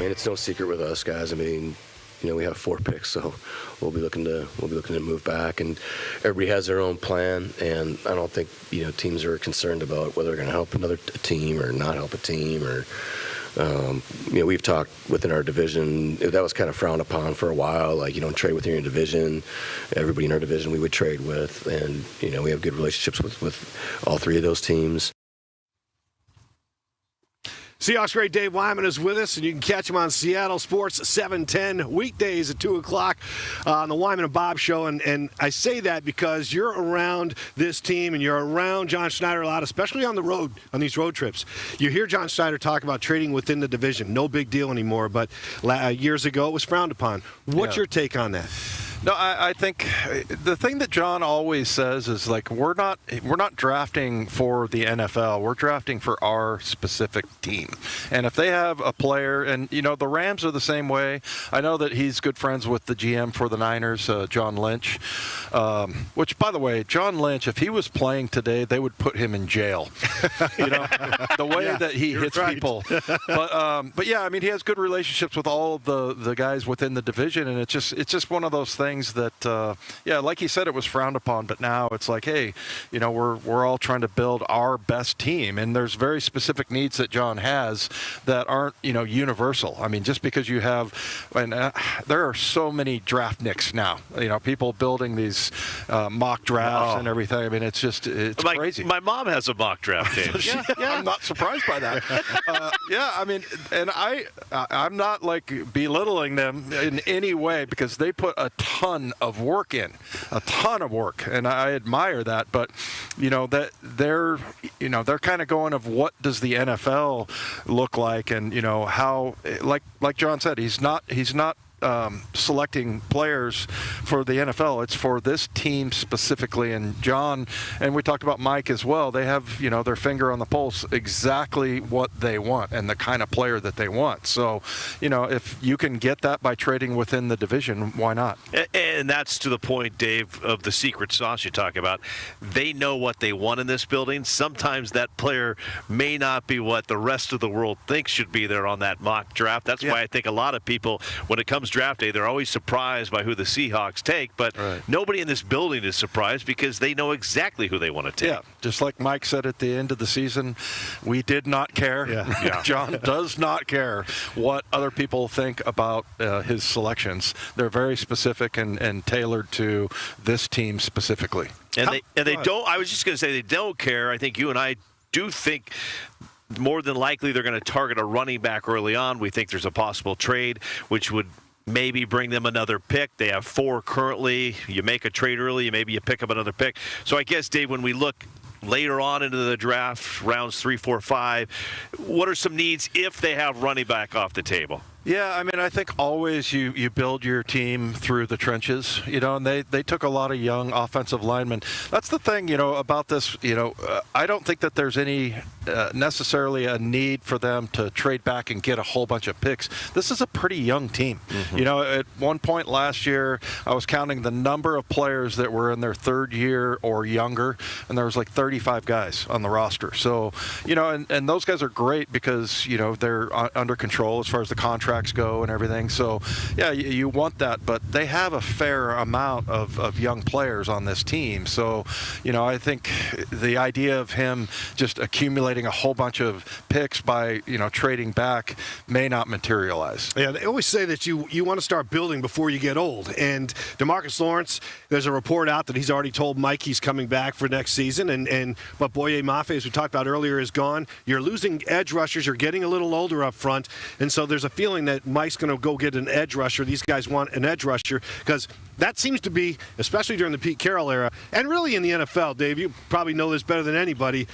mean, it's no secret with us guys. I mean, we have 4 picks, so we'll be looking to move back, and everybody has their own plan. And I don't think teams are concerned about whether they're going to help another team or not help a team, or we've talked within our division. That was kind of frowned upon for a while. Like, you don't trade within your division. Everybody in our division we would trade with, and we have good relationships with all 3 of those teams. Seahawks great Dave Wyman is with us, and you can catch him on Seattle Sports 710 weekdays at 2 o'clock on the Wyman and Bob Show. And I say that because you're around this team and you're around John Schneider a lot, especially on the road, on these road trips. You hear John Schneider talk about trading within the division. No big deal anymore, but years ago it was frowned upon. What's your take on that? No, I think the thing that John always says is, like, we're not drafting for the NFL. We're drafting for our specific team. And if they have a player, and the Rams are the same way. I know that he's good friends with the GM for the Niners, John Lynch. Which, by the way, John Lynch, if he was playing today, they would put him in jail. The way that he hits people. But yeah, I mean, he has good relationships with all of the guys within the division, and it's just one of those things that, like he said, it was frowned upon, but now it's like, hey, we're all trying to build our best team, and there's very specific needs that John has that aren't, universal. I mean, just because you have, and there are so many draftniks now, people building these mock drafts and everything. I mean, it's crazy. My mom has a mock draft team. Yeah, I'm not surprised by that. I mean, and I'm not like belittling them in any way, because they put a ton of work in, and I admire that. But that they're kind of going of what does the NFL look like, and how, like John said, he's not selecting players for the NFL. It's for this team specifically. And John, and we talked about Mike as well, they have, their finger on the pulse, exactly what they want and the kind of player that they want. So, if you can get that by trading within the division, why not? And that's to the point, Dave, of the secret sauce you talk about. They know what they want in this building. Sometimes that player may not be what the rest of the world thinks should be there on that mock draft. That's why I think a lot of people, when it comes draft day, they're always surprised by who the Seahawks take, but nobody in this building is surprised because they know exactly who they want to take. Yeah, just like Mike said at the end of the season, we did not care. John does not care what other people think about his selections. They're very specific and tailored to this team specifically. And they don't, I was just going to say, they don't care. I think you and I do think more than likely they're going to target a running back early on. We think there's a possible trade, which would maybe bring them another pick. They have 4 currently. You make a trade early, maybe you pick up another pick. So I guess, Dave, when we look later on into the draft, rounds 3, 4, 5, what are some needs if they have running back off the table? Yeah, I mean, I think always you build your team through the trenches, and they took a lot of young offensive linemen. That's the thing, about this, I don't think that there's any necessarily a need for them to trade back and get a whole bunch of picks. This is a pretty young team. At one point last year, I was counting the number of players that were in their 3rd year or younger, and there was like 35 guys on the roster. So, and those guys are great because, they're under control as far as the contract go and everything. So, yeah, you want that, but they have a fair amount of young players on this team. So, I think the idea of him just accumulating a whole bunch of picks by, trading back may not materialize. Yeah, they always say that you want to start building before you get old. And DeMarcus Lawrence, there's a report out that he's already told Mike he's coming back for next season. But Boye Mafe, as we talked about earlier, is gone. You're losing edge rushers. You're getting a little older up front. And so there's a feeling that Mike's going to go get an edge rusher. These guys want an edge rusher because that seems to be, especially during the Pete Carroll era, and really in the NFL, Dave, you probably know this better than anybody,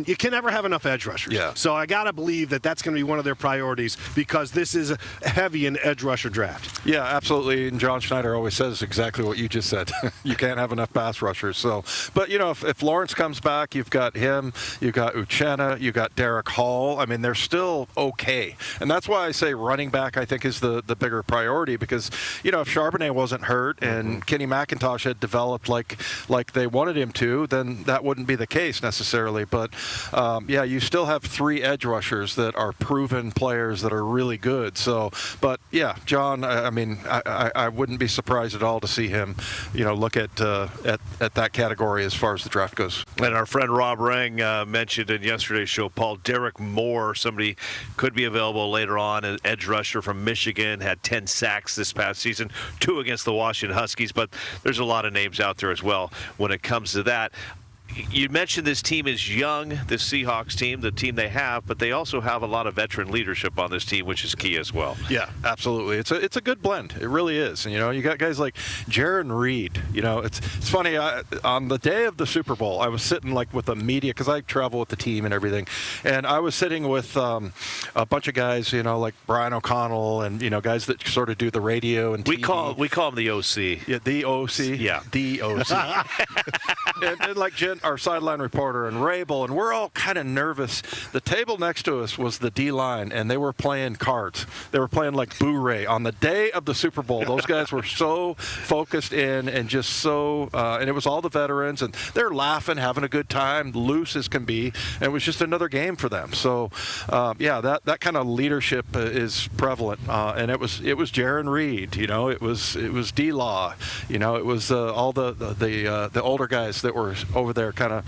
you can never have enough edge rushers. Yeah. So I got to believe that that's going to be one of their priorities because this is a heavy in edge rusher draft. Yeah, absolutely. And John Schneider always says exactly what you just said. You can't have enough pass rushers. So, but, if Lawrence comes back, you've got him, you've got Uchenna, you've got Derek Hall. I mean, they're still okay. And that's why I say running back, I think, is the bigger priority because, if Charbonnet wasn't hurt and Kenny McIntosh had developed like they wanted him to, then that wouldn't be the case necessarily. But yeah, you still have 3 edge rushers that are proven players that are really good. So, but yeah, John, I mean, I wouldn't be surprised at all to see him, look at that category as far as the draft goes. And our friend Rob Rang mentioned in yesterday's show, Paul, Derek Moore, somebody could be available later on, an edge rusher from Michigan, had 10 sacks this past season, 2 against the Washington Huskies, but there's a lot of names out there as well when it comes to that. You mentioned this team is young, this Seahawks team, the team they have, but they also have a lot of veteran leadership on this team, which is key as well. Yeah, absolutely. It's a good blend. It really is. And, you got guys like Jaron Reed. It's funny. On the day of the Super Bowl, I was sitting with the media because I travel with the team and everything, and I was sitting with a bunch of guys, like Brian O'Connell and guys that sort of do the radio and TV. We call him the OC. Yeah, the OC. Yeah, the OC. and like Jen, our sideline reporter, and Rabel, and we're all kind of nervous. The table next to us was the D-line, and they were playing cards. They were playing like Boo-Ray on the day of the Super Bowl. Those guys were so focused in and just so, and it was all the veterans, and they're laughing, having a good time, loose as can be, and it was just another game for them. So, yeah, that kind of leadership is prevalent, and it was Jaron Reed, it was D-Law, it was all the older guys that were over there, kind of,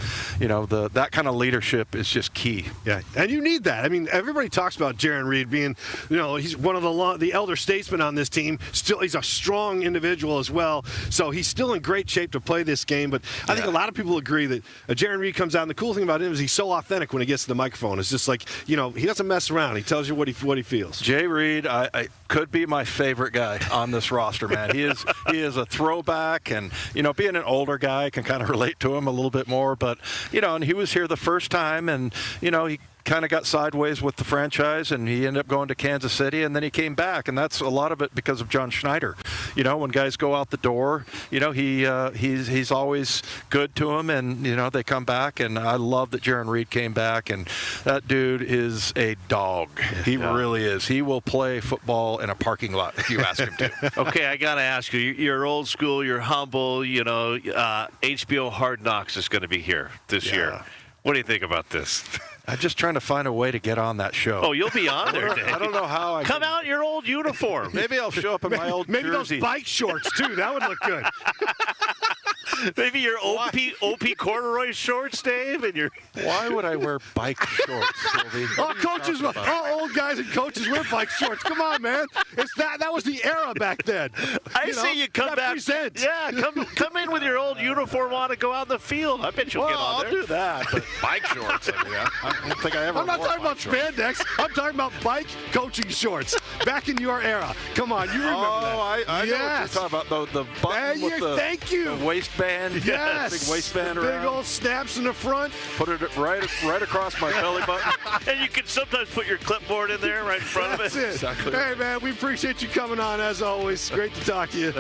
that kind of leadership is just key. Yeah, and you need that. I mean, everybody talks about Jaron Reed being, he's one of the elder statesmen on this team. Still, he's a strong individual as well, so he's still in great shape to play this game. But I think a lot of people agree that Jaron Reed comes out, and the cool thing about him is he's so authentic when he gets to the microphone. It's just like, he doesn't mess around. He tells you what he feels. Jay Reed, I could be my favorite guy on this roster, man. He is a throwback, and being an older guy, I can kind of relate to him a little bit more. But and he was here the first time, and he kind of got sideways with the franchise, and he ended up going to Kansas City, and then he came back, and that's a lot of it because of John Schneider. When guys go out the door, he's always good to them, and they come back, and I love that Jaron Reed came back, and that dude is a dog. He really is. He will play football in a parking lot if you ask him to. Okay, I got to ask you, you're old school, you're humble, HBO Hard Knocks is going to be here this year. What do you think about this? I'm just trying to find a way to get on that show. Oh, you'll be on there, Dave. I don't know how I Come out in your old uniform. Maybe I'll show up in my old maybe jersey. Those bike shorts, too. That would look good. Maybe your OP corduroy shorts, Dave, and your. Why would I wear bike shorts, Sylvie? All old guys and coaches wear bike shorts. Come on, man. That was the era back then. I see you come back. Present. Yeah, come in with your old uniform on and go out in the field. I bet you'll get on there. I'll do that, but bike shorts. I don't think I ever. I'm not talking about spandex. I'm talking about bike coaching shorts. Back in your era. Come on, you remember that. I know what you're talking about. The button with the waistband. Yes. Big waistband around. Big old snaps in the front. Put it right across my belly button. And you can sometimes put your clipboard in there right in front of it. That's it. Exactly. Hey, man, we appreciate you coming on as always. Great to talk to you.